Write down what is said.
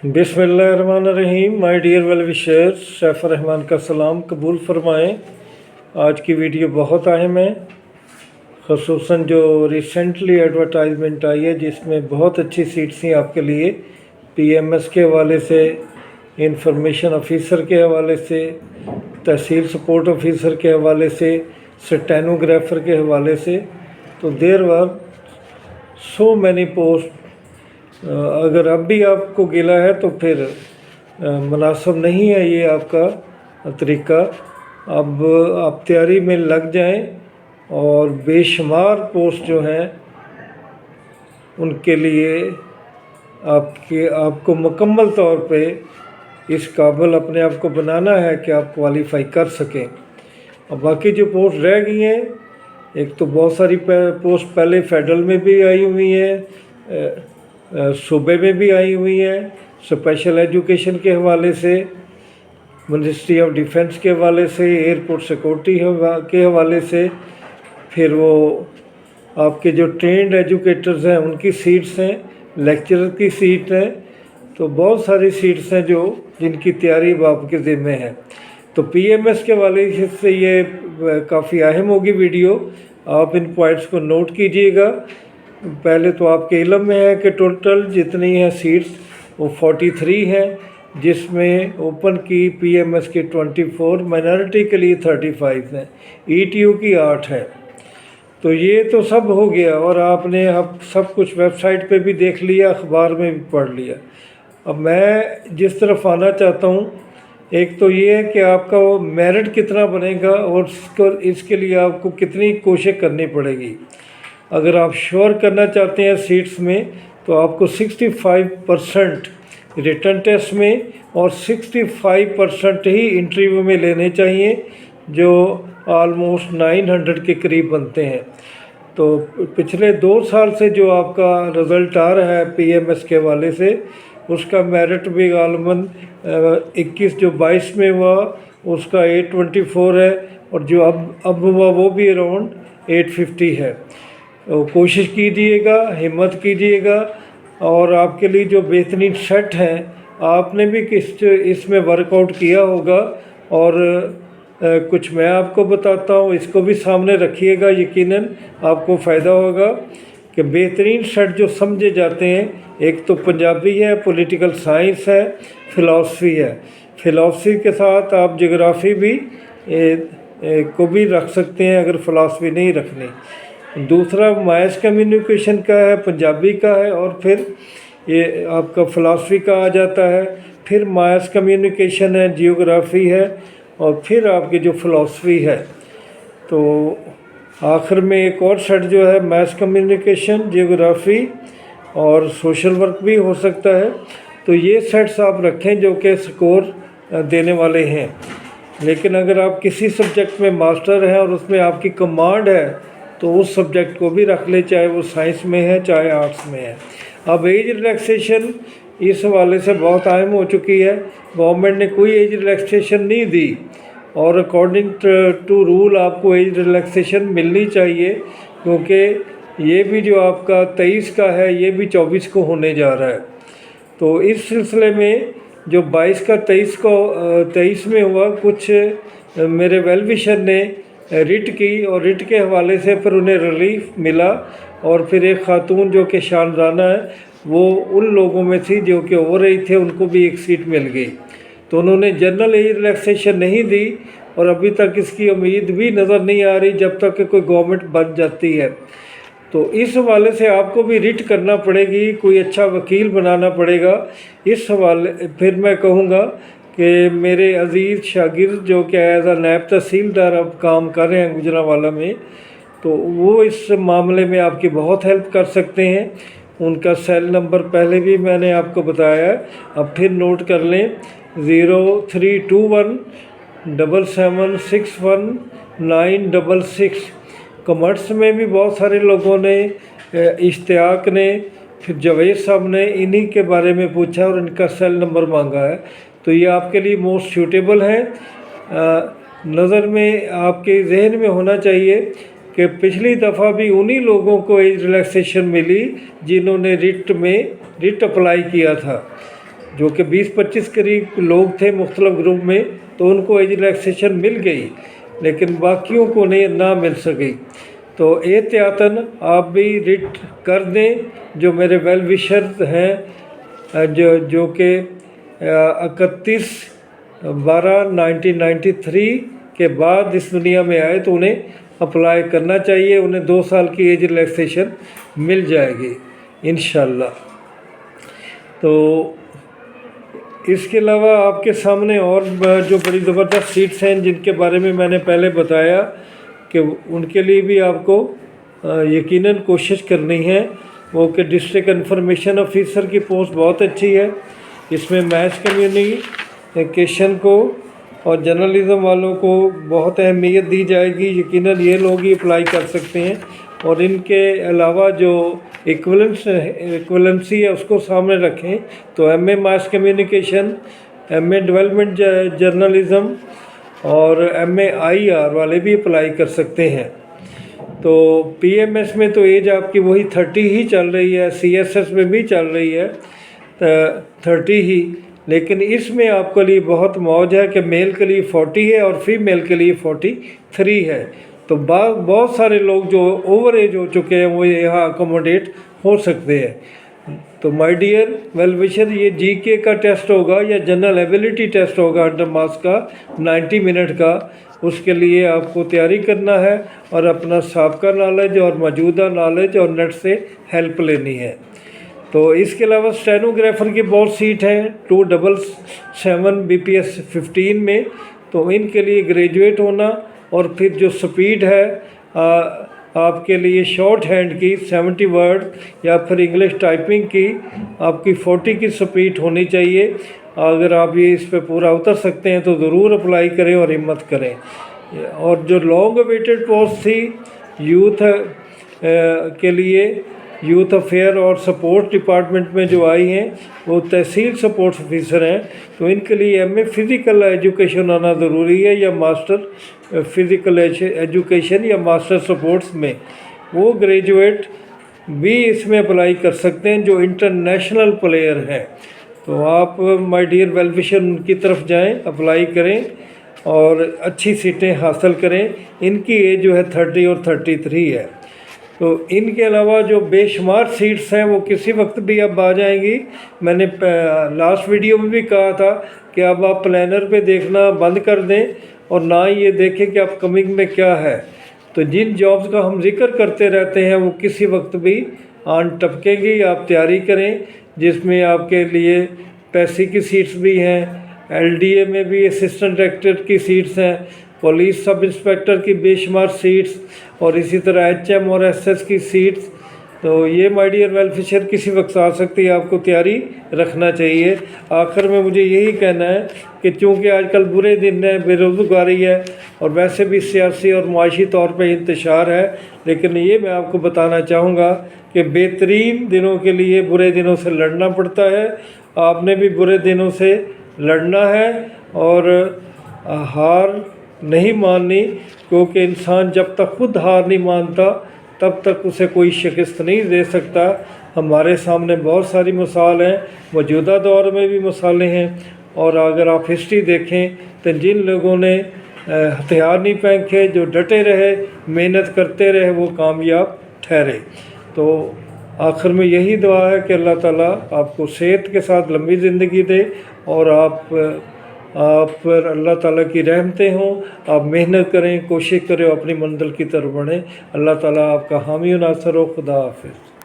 बिस्मिल्लाहिर्रहमानिर्रहीम। My dear well wishers, Saifur Rahman का सलाम कबूल फरमाएँ। आज की वीडियो बहुत अहम है, ख़ुसूसन जो रिसेंटली एडवर्टाइजमेंट आई है जिसमें बहुत अच्छी सीट्स थी आपके लिए, पीएमएस के हवाले से, इंफॉर्मेशन ऑफिसर के हवाले से, तहसील सपोर्ट ऑफिसर के हवाले से, स्टेनोग्राफर के हवाले से। तो देर वर सो मैनी पोस्ट। अगर अब भी आपको गिला है तो फिर मुनासिब नहीं है ये आपका तरीक़ा। अब आप तैयारी में लग जाएं और बेशुमार पोस्ट जो हैं उनके लिए आपको मुकम्मल तौर पे इस काबिल अपने आप को बनाना है कि आप क्वालिफ़ाई कर सकें। अब बाकी जो पोस्ट रह गई हैं, एक तो बहुत सारी पोस्ट पहले फेडरल में भी आई हुई हैं, सूबे में भी आई हुई है, स्पेशल एजुकेशन के हवाले से, मिनिस्ट्री ऑफ डिफेंस के हवाले से, एयरपोर्ट सिक्योरिटी के हवाले से, फिर वो आपके जो ट्रेंड एजुकेटर्स हैं उनकी सीट्स हैं, लेक्चरर की सीट हैं। तो बहुत सारी सीट्स हैं जिनकी तैयारी अब आपके ज़िम्मे है। तो पीएमएस के हवाले से ये काफ़ी अहम होगी वीडियो। आप इन पॉइंट्स को नोट कीजिएगा। पहले तो आपके इल्म में है कि टोटल जितनी हैं सीट्स वो 43 हैं, जिसमें ओपन की पीएमएस की 24, माइनॉरिटी के लिए 35 हैं, ईटीयू की 8 है। तो ये तो सब हो गया और आपने अब सब कुछ वेबसाइट पे भी देख लिया, अखबार में भी पढ़ लिया। अब मैं जिस तरफ आना चाहता हूँ, एक तो ये है कि आपका वो मेरिट कितना बनेगा और इसके लिए आपको कितनी कोशिश करनी पड़ेगी। अगर आप श्योर करना चाहते हैं सीट्स में तो आपको 65% रिटन टेस्ट में और 65% ही इंटरव्यू में लेने चाहिए, जो ऑलमोस्ट 900 के करीब बनते हैं। तो पिछले 2 साल से जो आपका रिज़ल्ट आ रहा है पीएमएस के हवाले से, उसका मेरिट भी गालमन 22 में हुआ उसका 824 है, और जो अब हुआ वो भी अराउंड 850 है। तो कोशिश कीजिएगा, हिम्मत कीजिएगा, और आपके लिए जो बेहतरीन सेट हैं आपने भी इसमें वर्कआउट किया होगा, और कुछ मैं आपको बताता हूँ, इसको भी सामने रखिएगा। यकीनन आपको फ़ायदा होगा कि बेहतरीन सेट जो समझे जाते हैं, एक तो पंजाबी है, पॉलिटिकल साइंस है, फ़िलासफ़ी है। फ़िलासफ़ी के साथ आप जोग्राफ़ी भी को भी रख सकते हैं अगर फ़िलासफ़ी नहीं रखनी। दूसरा मास कम्युनिकेशन का है, पंजाबी का है, और फिर ये आपका फ़िलासफ़ी का आ जाता है, फिर मास कम्युनिकेशन है, जियोग्राफ़ी है, और फिर आपकी जो फ़िलासफ़ी है। तो आखिर में एक और सेट जो है मास कम्युनिकेशन, जियोग्राफ़ी और सोशल वर्क भी हो सकता है। तो ये सेट्स आप रखें जो कि स्कोर देने वाले हैं। लेकिन अगर आप किसी सब्जेक्ट में मास्टर हैं और उसमें आपकी कमांड है तो उस सब्जेक्ट को भी रख ले, चाहे वो साइंस में है चाहे आर्ट्स में है। अब एज रिलैक्सेशन इस हवाले से बहुत अहम हो चुकी है। गवर्नमेंट ने कोई एज रिलैक्सेशन नहीं दी, और अकॉर्डिंग टू रूल आपको एज रिलैक्सेशन मिलनी चाहिए, क्योंकि ये भी जो आपका 23 का है ये भी 24 को होने जा रहा है। तो इस सिलसिले में जो 22 का 23 में हुआ, कुछ मेरे वेल विशर ने रिट की, और रिट के हवाले से फिर उन्हें रिलीफ मिला, और फिर एक ख़ातून जो कि शान राना है वो उन लोगों में थी जो कि ओवर एज थे, उनको भी एक सीट मिल गई। तो उन्होंने जनरल एज रिलैक्सेशन नहीं दी, और अभी तक इसकी उम्मीद भी नज़र नहीं आ रही जब तक कि कोई गवर्नमेंट बन जाती है। तो इस हवाले से आपको भी रिट करना पड़ेगी, कोई अच्छा वकील बनाना पड़ेगा। इस हवाले फिर मैं कहूँगा कि मेरे अज़ीज़ शागिर्द जो कि एज़ अ नायब तहसीलदार अब काम कर रहे हैं गुजरांवाला में, तो वो इस मामले में आपकी बहुत हेल्प कर सकते हैं। उनका सेल नंबर पहले भी मैंने आपको बताया है, अब फिर नोट कर लें, 0321 7761 966। कॉमर्स में भी बहुत सारे लोगों ने, इश्तियाक ने, फिर जवेद साहब ने इन्हीं के बारे में पूछा और इनका सेल नंबर मांगा है। तो ये आपके लिए मोस्ट सूटेबल है। नज़र में आपके जहन में होना चाहिए कि पिछली दफ़ा भी उन्हीं लोगों को एज रिलैक्सेशन मिली जिन्होंने रिट अप्लाई किया था। जो कि 20-25 करीब लोग थे मुख्तलिफ ग्रुप में, तो उनको एज रिलैक्सेशन मिल गई, लेकिन बाकियों को नहीं ना मिल सकी। तो एहतियातन आप भी रिट कर दें, जो मेरे वेल विशर्स हैं जो कि 31/12/1993 के बाद इस दुनिया में आए, तो उन्हें अप्लाई करना चाहिए, उन्हें 2 साल की एज रिलैक्सेशन मिल जाएगी इंशाल्लाह। तो इसके अलावा आपके सामने और जो बड़ी ज़बरदस्त सीट्स हैं जिनके बारे में मैंने पहले बताया कि उनके लिए भी आपको यकीनन कोशिश करनी है। वो कि डिस्ट्रिक्ट इन्फॉर्मेशन ऑफिसर की पोस्ट बहुत अच्छी है, इसमें मैस कम्युनिकेशन को और जर्नलिज़म वालों को बहुत अहमियत दी जाएगी। यकीनन ये लोग ही अप्लाई कर सकते हैं, और इनके अलावा जो इक्वलेंसी है उसको सामने रखें तो MA mass communication, MA development journalism और एमए आईआर वाले भी अप्लाई कर सकते हैं। तो पीएमएस में तो एज आपकी वही 30 ही चल रही है, सीएसएस में भी चल रही है 30 ही, लेकिन इसमें आपके लिए बहुत मौज है कि मेल के लिए 40 है और फीमेल के लिए 43 है। तो बहुत सारे लोग जो ओवर एज हो चुके हैं वो यहाँ अकोमोडेट हो सकते हैं। तो माय डियर वेल विशर, ये जीके का टेस्ट होगा या जनरल एबिलिटी टेस्ट होगा 100 मार्क्स का 90 मिनट का। उसके लिए आपको तैयारी करना है और अपना साबका नॉलेज और मौजूदा नॉलेज और नेट से हेल्प लेनी है। तो इसके अलावा स्टेनोग्राफर की बहुत सीट है 277 BPS 15 में, तो इनके लिए ग्रेजुएट होना और फिर जो स्पीड है आपके लिए शॉर्ट हैंड की 70 वर्ड या फिर इंग्लिश टाइपिंग की आपकी 40 की स्पीड होनी चाहिए। अगर आप ये इस पे पूरा उतर सकते हैं तो ज़रूर अप्लाई करें और हिम्मत करें। और जो लॉन्ग अवेटेड पोस्ट थी यूथ के लिए, यूथ अफेयर और सपोर्ट डिपार्टमेंट में जो आई हैं वो तहसील सपोर्ट ऑफिसर हैं, तो इनके लिए एमए फ़िज़िकल एजुकेशन आना ज़रूरी है या मास्टर फ़िज़िकल एजुकेशन या मास्टर सपोर्ट्स में, वो ग्रेजुएट भी इसमें अप्लाई कर सकते हैं जो इंटरनेशनल प्लेयर हैं। तो आप माय डियर वेल विशर उनकी तरफ जाएं, अप्लाई करें और अच्छी सीटें हासिल करें। इनकी एज जो है 30 और 33 है। तो इनके अलावा जो बेशुमार सीट्स हैं वो किसी वक्त भी अब आ जाएंगी। मैंने लास्ट वीडियो में भी कहा था कि अब आप प्लानर पे देखना बंद कर दें और ना ही ये देखें कि अपकमिंग में क्या है। तो जिन जॉब्स का हम जिक्र करते रहते हैं वो किसी वक्त भी आन टपकेंगी। आप तैयारी करें, जिसमें आपके लिए पैसे की सीट्स भी हैं, एलडीए में भी असिस्टेंट डायरेक्टर की सीट्स हैं, पुलिस सब इंस्पेक्टर की बेशुमार सीट्स और इसी तरह एचएम और एसएस की सीट्स। तो ये माय डियर वेल विशर किसी वक्त आ सकती है, आपको तैयारी रखना चाहिए। आखिर में मुझे यही कहना है कि चूँकि आजकल बुरे दिन हैं, बेरोज़गारी है और वैसे भी सियासी और माशी तौर पे इंतशार है, लेकिन ये मैं आपको बताना चाहूँगा कि बेहतरीन दिनों के लिए बुरे दिनों से लड़ना पड़ता है। आपने भी बुरे दिनों से लड़ना है और हार नहीं माननी, क्योंकि इंसान जब तक खुद हार नहीं मानता तब तक उसे कोई शिकस्त नहीं दे सकता। हमारे सामने बहुत सारी मिसाल हैं, मौजूदा दौर में भी मिसालें हैं, और अगर आप हिस्ट्री देखें तो जिन लोगों ने हथियार नहीं फेंके, जो डटे रहे, मेहनत करते रहे, वो कामयाब ठहरे। तो आखिर में यही दुआ है कि अल्लाह ताला आपको सेहत के साथ लंबी ज़िंदगी दे और आप पर अल्लाह ताला की रहमतें हों। आप मेहनत करें, कोशिश करें, अपनी मंजिल की तरफ बढ़ें। अल्लाह ताला आपका हामी और नासर हो। खुदा हाफिज़।